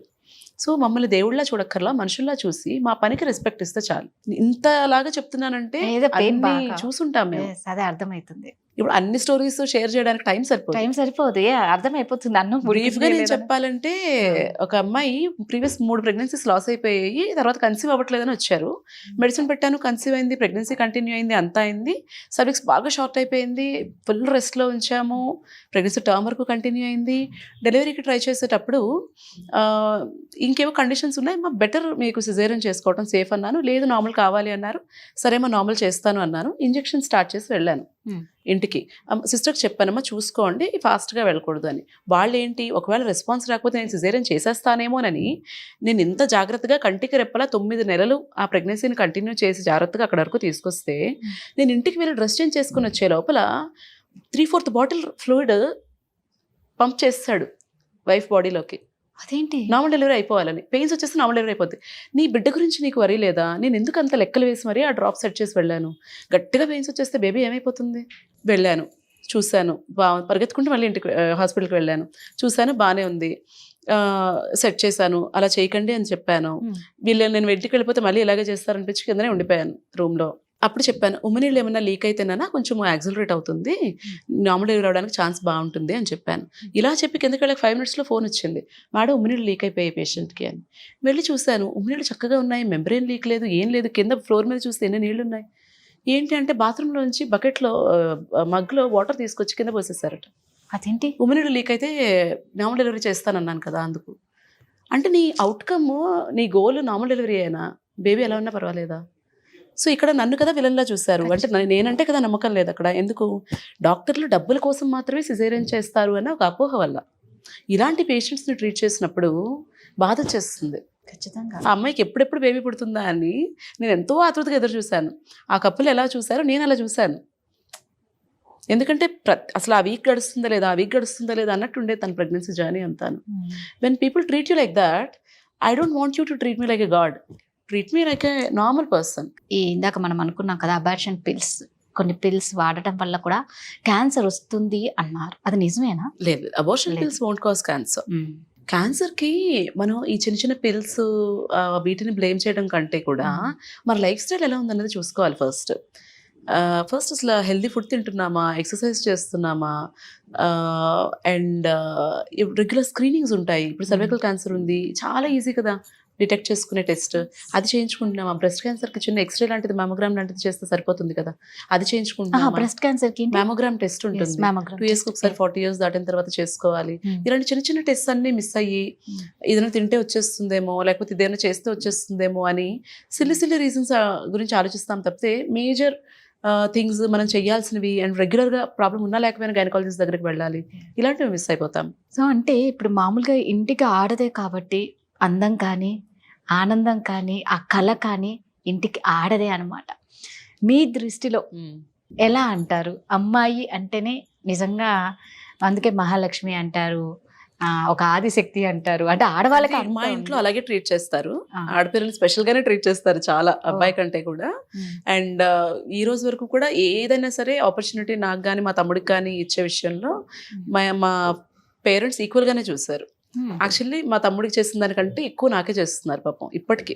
So మమ్మల్ని దేవుళ్ళ చూడక్కర్లా, మనుషుల్లా చూసి మా పనికి రెస్పెక్ట్ ఇస్తే చాలు. ఇంతలాగా చెప్తున్నానంటే చూసుంటాం మేము. అదే అర్థమవుతుంది. ఇప్పుడు అన్ని స్టోరీస్ షేర్ చేయడానికి టైం సరిపోదు, అర్థమైపోతుంది. బ్రీఫ్ గా నేను చెప్పాలంటే, ఒక అమ్మాయి ప్రీవియస్ 3 ప్రెగ్నెన్సీస్ లాస్ అయిపోయాయి, తర్వాత కన్సీవ్ అవ్వట్లేదని వచ్చారు. మెడిసిన్ పెట్టాను, కన్సీవ్ అయింది, ప్రెగ్నెన్సీ కంటిన్యూ అయింది, అంతా అయింది. సర్విక్స్ బాగా షార్ట్ అయిపోయింది, ఫుల్ రెస్ట్లో ఉంచాము, ప్రెగ్నెన్సీ టర్మ్ వరకు కంటిన్యూ అయింది. డెలివరీకి ట్రై చేసేటప్పుడు ఇంకేవో కండిషన్స్ ఉన్నాయి, మా బెటర్ మీకు సిజేరియన్ చేసుకోవడం సేఫ్ అన్నాను. లేదు నార్మల్ కావాలి అన్నారు. సరే మా నార్మల్ చేస్తాను అన్నాను. ఇంజెక్షన్ స్టార్ట్ చేసి వెళ్ళాను ఇంటికి. సిస్టర్కి చెప్పానమ్మా చూసుకోండి, ఫాస్ట్గా వెళ్ళకూడదు అని. వాళ్ళు ఏంటి, ఒకవేళ రెస్పాన్స్ రాకపోతే నేను సిజేరియన్ చేసేస్తానేమోనని నేను ఇంత జాగ్రత్తగా కంటికి రెప్పలా 9 నెలలు ఆ ప్రెగ్నెన్సీని కంటిన్యూ చేసి జాగ్రత్తగా అక్కడ వరకు తీసుకొస్తే, నేను ఇంటికి వెళ్ళి డ్రెస్ చేంజ్ చేసుకుని వచ్చే లోపల 3/4 బాటిల్ ఫ్లూయిడ్ పంప్ చేస్తాడు వైఫ్ బాడీలోకి. అదేంటి, నార్మల్ డెలివరీ అయిపోవాలని. పెయిన్స్ వచ్చేస్తే నార్మల్ డెలివరీ అయిపోద్ది. నీ బిడ్డ గురించి నీకు వరీ లేదా? నేను ఎందుకు అంత లెక్కలు వేసి మరీ ఆ డ్రాప్ సెట్ చేసి వెళ్ళాను. గట్టిగా పెయిన్స్ వచ్చేస్తే బేబీ ఏమైపోతుంది. వెళ్ళాను, చూశాను, పరిగెత్తుకుంటూ మళ్ళీ ఇంటికి హాస్పిటల్కి వెళ్ళాను, చూశాను, బాగానే ఉంది, సెట్ చేశాను. అలా చేయకండి అని చెప్పాను. వీళ్ళు నేను ఇంటికి వెళ్ళిపోతే మళ్ళీ ఇలాగే చేస్తారనిపించి కిందనే ఉండిపోయాను రూమ్లో. అప్పుడు చెప్పాను, ఉమ్మనీళ్ళు ఏమైనా లీక్ అయితేనా కొంచెం యాక్సిలరేట్ అవుతుంది, నార్మల్ డెలివరీ అవడానికి ఛాన్స్ బాగుంటుంది అని చెప్పాను. ఇలా చెప్పి కిందకి వెళ్ళక 5 minutesలో ఫోన్ వచ్చింది, మేడం ఉమ్మనీళ్ళు లీక్ అయిపోయాయి పేషెంట్కి అని. వెళ్ళి చూశాను, ఉమ్మనీళ్ళు చక్కగా ఉన్నాయి, మెంబ్రెయిన్ లీక్ లేదు, ఏం లేదు. కింద ఫ్లోర్ మీద చూస్తే ఎన్ని నీళ్ళు ఉన్నాయి. ఏంటి అంటే బాత్రూంలోంచి బకెట్లో మగ్లో వాటర్ తీసుకొచ్చి కింద పోసేసారట. అదేంటి, ఉమ్మనీళ్ళు లీక్ అయితే నార్మల్ డెలివరీ చేస్తానన్నాను కదా అందుకు. అంటే నీ అవుట్కమ్, నీ గోల్ నార్మల్ డెలివరీ అయినా బేబీ ఎలా ఉన్నా పర్వాలేదా? సో ఇక్కడ నన్ను కదా విలన్లా చూశారు. అంటే నేనంటే కదా నమ్మకం లేదు అక్కడ. ఎందుకు, డాక్టర్లు డబ్బుల కోసం మాత్రమే సిజేరియన్ చేస్తారు అన్న ఒక అపోహ వల్ల ఇలాంటి పేషెంట్స్ని ట్రీట్ చేసినప్పుడు బాధ చేస్తుంది. ఖచ్చితంగా ఆ అమ్మాయికి ఎప్పుడెప్పుడు బేబీ పుడుతుందా అని నేను ఎంతో ఆతృతగా ఎదురు చూశాను. ఆ కప్పులు ఎలా చూశారో నేను అలా చూశాను. ఎందుకంటే అసలు ఆ వీక్ గడుస్తుందా లేదా అన్నట్టు ఉండేది తన ప్రెగ్నెన్సీ జర్నీ అంతాను. When people treat you like that, I don't want you to treat me like a God, treat me like a normal person. ఇందాక మనం అనుకున్నాం కదా, అబార్షన్ పిల్స్, కొన్ని పిల్స్ వాడటం వల్ల కూడా క్యాన్సర్ వస్తుంది అన్నారు, అది నిజమేనా? లేదు, abortion pills won't cause cancer. క్యాన్సర్కి మనం ఈ చిన్న పిల్స్ వీటిని బ్లేమ్ చేయడం కంటే కూడా మన లైఫ్ స్టైల్ ఎలా ఉందన్నది చూసుకోవాలి. ఫస్ట్ అసలు హెల్దీ ఫుడ్ తింటున్నామా, ఎక్సర్సైజ్ చేస్తున్నామా, అండ్ రెగ్యులర్ స్క్రీనింగ్స్ ఉంటాయి. ఇప్పుడు సర్వైకల్ క్యాన్సర్ ఉంది, చాలా ఈజీ కదా డిటెక్ట్ చేసుకునే టెస్ట్, అది చేయించుకుంటున్నామా? బ్రెస్ట్ క్యాన్సర్కి చిన్న ఎక్స్రే లాంటిది, మ్యామోగ్రామ్ లాంటిది చేస్తే సరిపోతుంది కదా, అది చేయించుకుంటున్నామా? బ్రెస్ట్ క్యాన్సర్కి మ్యామోగ్రామ్ టెస్ట్ ఉంటుంది, 2 yearsకి ఒకసారి, 40 years దాటిన తర్వాత చేసుకోవాలి. ఇలాంటి చిన్న టెస్ట్ అన్ని మిస్ అయ్యి ఏదైనా తింటే వచ్చేస్తుందేమో, లేకపోతే ఇదేమైనా చేస్తే వచ్చేస్తుందేమో అని సిల్లి రీజన్స్ గురించి ఆలోచిస్తాం తప్పితే మేజర్ థింగ్స్ మనం చేయాల్సినవి అండ్ రెగ్యులర్గా ప్రాబ్లం ఉన్నా లేకపోయినా గైనకాలజిస్ట్ దగ్గరికి వెళ్ళాలి, ఇలాంటివి మిస్ అయిపోతాం. సో అంటే ఇప్పుడు మామూలుగా ఇంటికి ఆడదే కాబట్టి అందం కానీ, ఆనందం కానీ, ఆ కళ కానీ ఇంటికి ఆడదే అనమాట. మీ దృష్టిలో ఎలా అంటారు? అమ్మాయి అంటేనే నిజంగా, అందుకే మహాలక్ష్మి అంటారు, ఒక ఆదిశక్తి అంటారు. అంటే ఆడవాళ్ళకి మా ఇంట్లో అలాగే ట్రీట్ చేస్తారు, ఆడపిల్లల్ని స్పెషల్ గానే ట్రీట్ చేస్తారు చాలా, అబ్బాయి కంటే కూడా. అండ్ ఈ రోజు వరకు కూడా ఏదైనా సరే ఆపర్చునిటీ నాకు కానీ మా తమ్ముడికి కానీ ఇచ్చే విషయంలో మా పేరెంట్స్ ఈక్వల్ గానే చూసారు. యాక్చువల్లీ మా తమ్ముడికి చేసిన దానికంటే ఎక్కువ నాకే చేస్తున్నారు పాపం ఇప్పటికీ.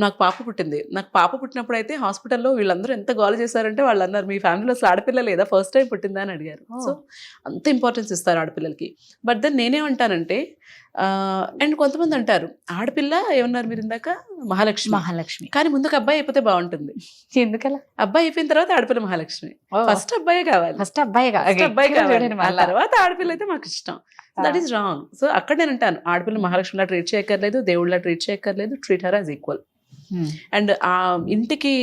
నాకు పాప పుట్టింది, నాకు పాప పుట్టినప్పుడు అయితే హాస్పిటల్లో వీళ్ళందరూ ఎంత గోల చేశారంటే, వాళ్ళు అన్నారు మీ ఫ్యామిలీలో అసలు ఆడపిల్ల లేదా, ఫస్ట్ టైం పుట్టిందా అని అడిగారు. సో అంత ఇంపార్టెన్స్ ఇస్తారు ఆడపిల్లలకి. బట్ దెన్ నేనేమంటానంటే, అండ్ కొంతమంది అంటారు ఆడపిల్ల ఏమన్నారు మీరు ఇందాక, మహాలక్ష్మి, కానీ ముందుకు అబ్బాయి అయిపోతే బాగుంటుంది. ఎందుకలా? అబ్బాయి అయిపోయిన తర్వాత ఆడపిల్ల మహాలక్ష్మి. ఫస్ట్ అబ్బాయి కావాలి, ఫస్ట్ అబ్బాయి కావాలి, తర్వాత ఆడపిల్ల అయితే మాకు ఇష్టం. That is wrong. సో అక్కడ నేను అంటాను, ఆడపిల్ల మహాలక్ష్మిలా ట్రీట్ చేయక్కర్లేదు, దేవుళ్ళ ట్రీట్ చేయక్కర్లేదు, treat her as equal. And ఆ ఇంటికి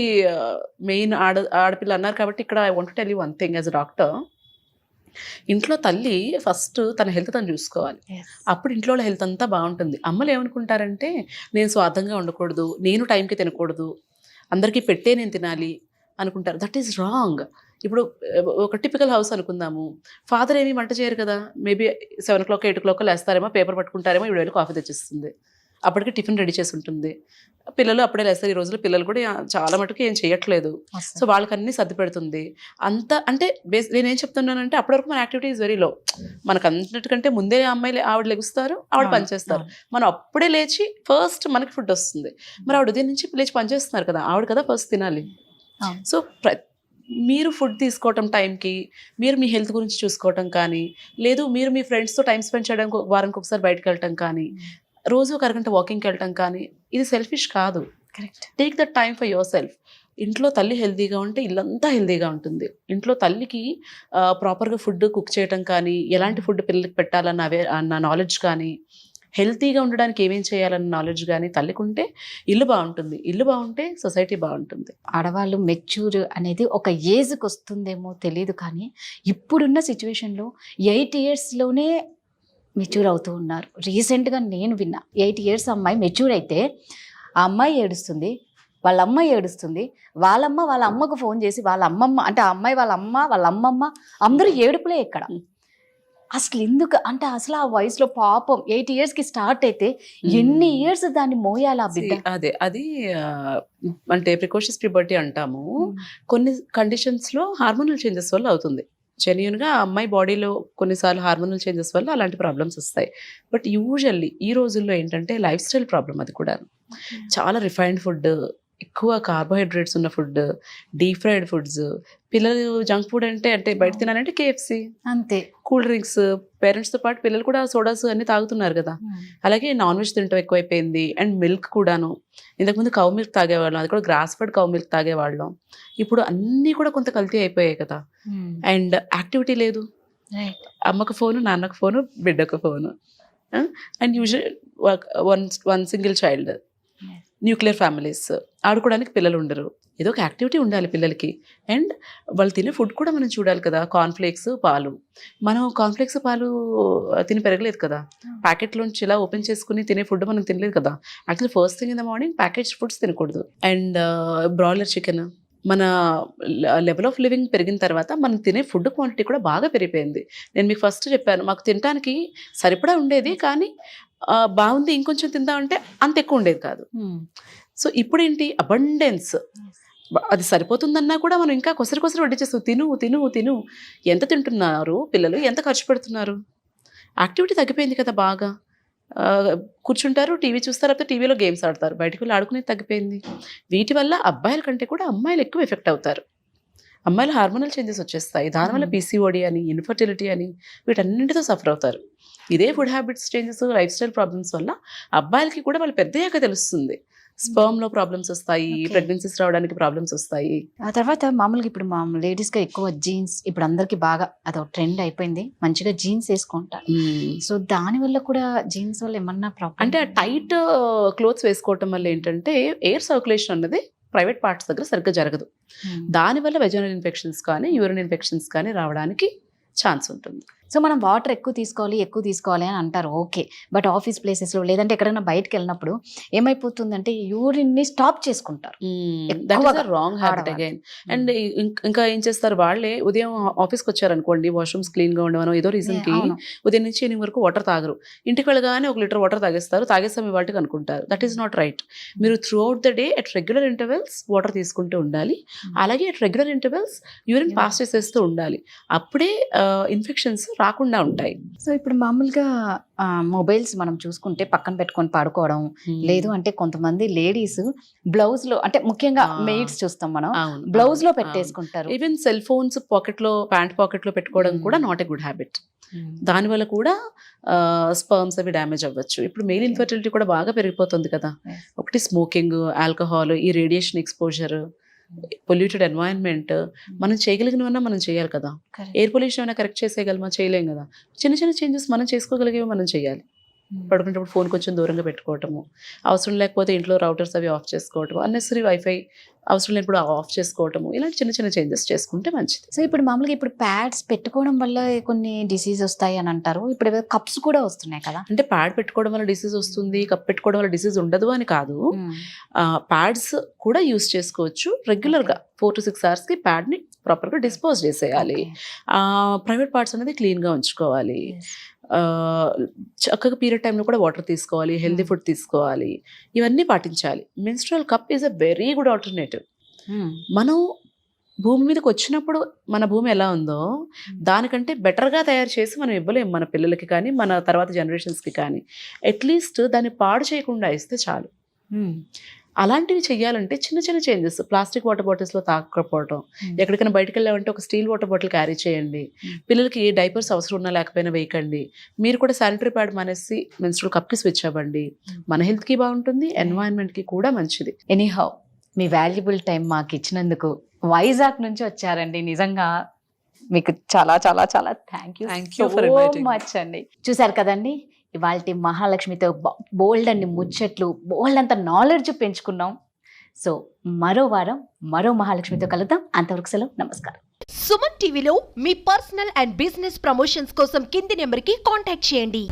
మెయిన్ ఆడపిల్ల అన్నారు కాబట్టి ఇక్కడ I want to tell you one thing as a doctor. ఇంట్లో తల్లి ఫస్ట్ తన హెల్త్ తను చూసుకోవాలి. అప్పుడు ఇంట్లో వాళ్ళ హెల్త్ అంతా బాగుంటుంది. అమ్మలు ఏమనుకుంటారంటే నేను స్వార్థంగా ఉండకూడదు, నేను టైంకి తినకూడదు, అందరికీ పెట్టే నేను తినాలి అనుకుంటారు. That is wrong. ఇప్పుడు ఒక టిపికల్ హౌస్ అనుకుందాము, ఫాదర్ ఏమీ వంట చేయరు కదా, మేబీ 7 o'clock 8 o'clock లేస్తారేమో, పేపర్ పట్టుకుంటారేమో, 7 కాఫీ తెచ్చిస్తుంది, అప్పటికి టిఫిన్ రెడీ చేసి ఉంటుంది. పిల్లలు అప్పుడే లేస్తారు. ఈ రోజుల్లో పిల్లలు కూడా చాలా మటుకు ఏం చేయట్లేదు. సో వాళ్ళకి అన్ని సర్ది పెడుతుంది. అంత అంటే నేనేం చెప్తున్నానంటే అప్పటి వరకు మన యాక్టివిటీ ఈజ్ వెరీ లో. మనకు అన్నిటికంటే ముందే అమ్మాయిలు ఆవిడ లెగుస్తారు, ఆవిడ పనిచేస్తారు. మనం అప్పుడే లేచి ఫస్ట్ మనకి ఫుడ్ వస్తుంది. మరి ఆవిడ ఉదయం నుంచి లేచి పనిచేస్తున్నారు కదా, ఆవిడ కదా ఫస్ట్ తినాలి. సో మీరు ఫుడ్ తీసుకోవటం టైంకి, మీరు మీ హెల్త్ గురించి చూసుకోవటం కానీ, లేదు మీరు మీ ఫ్రెండ్స్తో టైం స్పెండ్ చేయడానికి వారానికి ఒకసారి బయటకు వెళ్ళటం కానీ, రోజు ఒక అరగంట వాకింగ్కి వెళ్ళటం కానీ, ఇది సెల్ఫిష్ కాదు. Correct. Take that time for your self. ఇంట్లో తల్లి హెల్తీగా ఉంటే ఇల్లంతా హెల్తీగా ఉంటుంది. ఇంట్లో తల్లికి ప్రాపర్గా ఫుడ్ కుక్ చేయటం కానీ, ఎలాంటి ఫుడ్ పిల్లలకి పెట్టాలన్న నాలెడ్జ్ కానీ, హెల్తీగా ఉండడానికి ఏమేం చేయాలన్న నాలెడ్జ్ కానీ తల్లికి ఉంటే ఇల్లు బాగుంటుంది. ఇల్లు బాగుంటే సొసైటీ బాగుంటుంది. ఆడవాళ్ళు మెచ్యూర్ అనేది ఒక ఏజ్కి వస్తుందేమో తెలియదు, కానీ ఇప్పుడున్న సిచ్యువేషన్లో 8 yearsలోనే మెచ్యూర్ అవుతూ ఉన్నారు. రీసెంట్గా నేను విన్నా, 8 years అమ్మాయి మెచ్యూర్ అయితే ఆ అమ్మాయి ఏడుస్తుంది, వాళ్ళ అమ్మ ఏడుస్తుంది, వాళ్ళమ్మ వాళ్ళ అమ్మకు ఫోన్ చేసి వాళ్ళ అమ్మమ్మ అంటే ఆ అమ్మాయి వాళ్ళ అమ్మ వాళ్ళ అమ్మమ్మ అందరూ ఏడుపులే ఇక్కడ. అసలు ఎందుకు అంటే అసలు ఆ వయసులో పాపం 8 yearsకి స్టార్ట్ అయితే ఎన్ని ఇయర్స్ దాన్ని మోయాలి ఆ బిడ్డ. అదే అది అంటే ప్రికాషన్స్ ప్యూబర్టీ అంటాము. కొన్ని కండిషన్స్లో హార్మోనల్ చేంజెస్ వల్ల అవుతుంది. జెన్యూన్గా ఆ అమ్మాయి బాడీలో కొన్నిసార్లు హార్మోనల్ చేంజెస్ వల్ల అలాంటి ప్రాబ్లమ్స్ వస్తాయి. బట్ యూజువల్లీ ఈ రోజుల్లో ఏంటంటే లైఫ్ స్టైల్ ప్రాబ్లం. అది కూడా చాలా రిఫైన్డ్ ఫుడ్, ఎక్కువ కార్బోహైడ్రేట్స్ ఉన్న ఫుడ్, డీప్ ఫ్రైడ్ ఫుడ్స్, పిల్లలు జంక్ ఫుడ్ అంటే బయట తినాలంటే KFC, అంతే, కూల్ డ్రింక్స్. పేరెంట్స్తో పాటు పిల్లలు కూడా సోడాస్ అన్ని తాగుతున్నారు కదా. అలాగే నాన్ వెజ్ తినటం ఎక్కువైపోయింది. అండ్ మిల్క్ కూడాను. ఇంతకుముందు కౌ మిల్క్ తాగేవాళ్ళం, అది కూడా గ్రాస్ ఫెడ్ కౌ మిల్క్ తాగేవాళ్ళం. ఇప్పుడు అన్నీ కూడా కొంత కల్తీ అయిపోయాయి కదా. అండ్ యాక్టివిటీ లేదు. అమ్మకు ఫోను, నాన్నకు ఫోను, బిడ్డకు phone. And usual one single child, nuclear families, ఆడుకోవడానికి పిల్లలు ఉండరు. ఏదో ఒక యాక్టివిటీ ఉండాలి పిల్లలకి. అండ్ వాళ్ళు తినే ఫుడ్ కూడా మనం చూడాలి కదా. కార్న్ఫ్లేక్స్, పాలు, మనం కార్న్ఫ్లేక్స్ పాలు తిని పెరగలేదు కదా. ప్యాకెట్లోంచి ఇలా ఓపెన్ చేసుకుని తినే ఫుడ్ మనం తినలేదు కదా. Actually first thing in the morning package foods తినకూడదు. అండ్ బ్రాయిలర్ చికెన్, మన లెవెల్ ఆఫ్ లివింగ్ పెరిగిన తర్వాత మనం తినే ఫుడ్ క్వాంటిటీ కూడా బాగా పెరిగిపోయింది. నేను మీకు ఫస్ట్ చెప్పాను, మాకు తినడానికి సరిపడా ఉండేది, కానీ బాగుంది ఇంకొంచెం తిందామంటే అంత ఎక్కువ ఉండేది కాదు. సో ఇప్పుడు ఏంటి, అబండెన్స్. అది సరిపోతుందన్నా కూడా మనం ఇంకా కొసరి వడ్డించేస్తాం. తిను. ఎంత తింటున్నారు పిల్లలు, ఎంత ఖర్చు పెడుతున్నారు. యాక్టివిటీ తగ్గిపోయింది కదా బాగా. కూర్చుంటారు, టీవీ చూస్తారు, లేకపోతే టీవీలో గేమ్స్ ఆడతారు, బయటకు వెళ్ళి ఆడుకునేది తగ్గిపోయింది. వీటి వల్ల అబ్బాయిల కంటే కూడా అమ్మాయిలు ఎక్కువ ఎఫెక్ట్ అవుతారు. అమ్మాయిలు హార్మోనల్ చేంజెస్ వచ్చేస్తాయి. దానివల్ల PCOD అని, ఇన్ఫర్టిలిటీ అని, వీటన్నింటితో సఫర్ అవుతారు. ఇదే food habits changes, life style problems వల్ల అబ్బాయిలకి కూడా వాళ్ళు పెద్దయ్యాక తెలుస్తుంది. స్పర్మ్లో ప్రాబ్లమ్స్ వస్తాయి, ప్రెగ్నెన్సీస్ రావడానికి ప్రాబ్లమ్స్ వస్తాయి. ఆ తర్వాత మామూలుగా ఇప్పుడు మా లేడీస్గా ఎక్కువ జీన్స్, ఇప్పుడు అందరికి బాగా అదొక ట్రెండ్ అయిపోయింది, మంచిగా జీన్స్ వేసుకుంటారు. సో దానివల్ల కూడా జీన్స్ వల్ల ఏమన్నా ప్రాబ్లం అంటే ఆ టైట్ క్లోత్స్ వేసుకోవటం వల్ల ఏంటంటే ఎయిర్ సర్క్యులేషన్ అన్నది ప్రైవేట్ పార్ట్స్ దగ్గర సరిగ్గా జరగదు. దానివల్ల వెజనల్ ఇన్ఫెక్షన్స్ కానీ, యూరిన్ ఇన్ఫెక్షన్స్ కానీ రావడానికి ఛాన్స్ ఉంటుంది. సో మనం వాటర్ ఎక్కువ తీసుకోవాలి అని అంటారు, ఓకే. బట్ ఆఫీస్ ప్లేసెస్లో లేదంటే ఎక్కడైనా బయటకు వెళ్ళినప్పుడు ఏమైపోతుందంటే యూరిన్ని స్టాప్ చేసుకుంటారు. Wrong habit again. అండ్ ఇంకా ఏం చేస్తారు, వాళ్ళే ఉదయం ఆఫీస్కి వచ్చారనుకోండి, వాష్రూమ్స్ క్లీన్గా ఉండవనో ఏదో రీజన్కి ఉదయం నుంచి ఈవినింగ్ వరకు వాటర్ తాగరు. ఇంటికి వెళ్ళగానే 1 liter వాటర్ తాగేస్తాం ఇవాళకి అనుకుంటారు. That is not right. మీరు throughout the day at regular intervals water తీసుకుంటూ ఉండాలి. అలాగే at regular intervals urine pass చేసేస్తూ ఉండాలి. అప్పుడే ఇన్ఫెక్షన్స్ రాకుండా ఉంటాయి. సో ఇప్పుడు మామూలుగా మొబైల్స్ మనం చూసుకుంటే పక్కన పెట్టుకొని పడుకోవడం, లేదు అంటే కొంతమంది లేడీస్ బ్లౌజ్ లో, అంటే ముఖ్యంగా మెయిడ్స్ చూస్తాం మనం, బ్లౌజ్ లో పెట్టేసుకుంటారు. Even cell phones pant pocket లో పెట్టుకోవడం కూడా నాట్ ఎ గుడ్ హ్యాబిట్. దానివల్ల కూడా స్పర్మ్స్ అవి డ్యామేజ్ అవ్వచ్చు. ఇప్పుడు మెయిల్ ఇన్ఫర్టిలిటీ కూడా బాగా పెరిగిపోతుంది కదా. ఒకటి స్మోకింగ్, ఆల్కహాల్, ఈ రేడియేషన్ ఎక్స్పోజర్, పొల్యూటెడ్ ఎన్వైరన్మెంట్. మనం చేయగలిగినవన్నా మనం చేయాలి కదా. ఎయిర్ పొల్యూషన్ అయినా కరెక్ట్ చేసేయగలమా? చేయలేం కదా. చిన్న చేంజెస్ మనం చేసుకోగలిగేవి మనం చేయాలి. పడుకునేటప్పుడు ఫోన్ కొంచెం దూరంగా పెట్టుకోవటము, అవసరం లేకపోతే ఇంట్లో రౌటర్స్ అవి ఆఫ్ చేసుకోవటము, అన్నెసరీ వైఫై అవసరం లేనప్పుడు ఆఫ్ చేసుకోవటము, ఇలాంటి చిన్న చిన్న చేంజెస్ చేసుకుంటే మంచిది. సో ఇప్పుడు మామూలుగా ఇప్పుడు ప్యాడ్స్ పెట్టుకోవడం వల్ల కొన్ని డిసీజ్ వస్తాయి అని అంటారు. ఇప్పుడు కప్స్ కూడా వస్తున్నాయి కదా. అంటే ప్యాడ్ పెట్టుకోవడం వల్ల డిసీజ్ వస్తుంది, కప్ పెట్టుకోవడం వల్ల డిసీజ్ ఉండదు అని కాదు. ప్యాడ్స్ కూడా యూస్ చేసుకోవచ్చు. రెగ్యులర్గా 4 to 6 అవర్స్కి ప్యాడ్ని ప్రాపర్గా డిస్పోజ్ చేసేయాలి. ప్రైవేట్ పార్ట్స్ అనేది క్లీన్గా ఉంచుకోవాలి. చక్కగా పీరియడ్ టైంలో కూడా వాటర్ తీసుకోవాలి, హెల్దీ ఫుడ్ తీసుకోవాలి, ఇవన్నీ పాటించాలి. Menstrual cup is a very good alternative. మనం భూమి మీదకి వచ్చినప్పుడు మన భూమి ఎలా ఉందో దానికంటే బెటర్గా తయారు చేసి మనం ఇవ్వలేము మన పిల్లలకి కానీ మన తర్వాత జనరేషన్స్కి కానీ. అట్లీస్ట్ దాన్ని పాడు చేయకుండా ఇస్తే చాలు. అలాంటివి చెయ్యాలంటే చిన్న చిన్న చేంజెస్, ప్లాస్టిక్ వాటర్ బాటిల్స్లో తాగకపోవడం, ఎక్కడికైనా బయటకు వెళ్ళామంటే ఒక స్టీల్ వాటర్ బాటిల్ క్యారీ చేయండి, పిల్లలకి ఏ డైపర్స్ అవసరం ఉన్నా లేకపోయినా వేయకండి, మీరు కూడా శానిటరీ ప్యాడ్ మానేసి మెన్స్ట్రువల్ కప్కి స్విచ్ అవ్వండి. మన హెల్త్కి బాగుంటుంది, ఎన్వైరన్మెంట్కి కూడా మంచిది. ఎనీహౌ మీ వాల్యుబుల్ టైం మాకు ఇచ్చినందుకు, వైజాగ్ నుంచి వచ్చారండి, నిజంగా మీకు చాలా చాలా చాలా thank you for inviting me. Much అండి. చూసారు కదండి, ఇవాళ మహాలక్ష్మితో బోల్డ్ అన్ని ముచ్చట్లు, బోల్డ్ అంత నాలెడ్జ్ పెంచుకున్నాం. సో మరో వారం మరో మహాలక్ష్మితో కలుద్దాం. అంతవరకు సెలవు, నమస్కారం. సుమన్ టీవీలో మీ పర్సనల్ అండ్ బిజినెస్ ప్రమోషన్స్ కోసం కింది నెంబర్కి కాంటాక్ట్ చేయండి.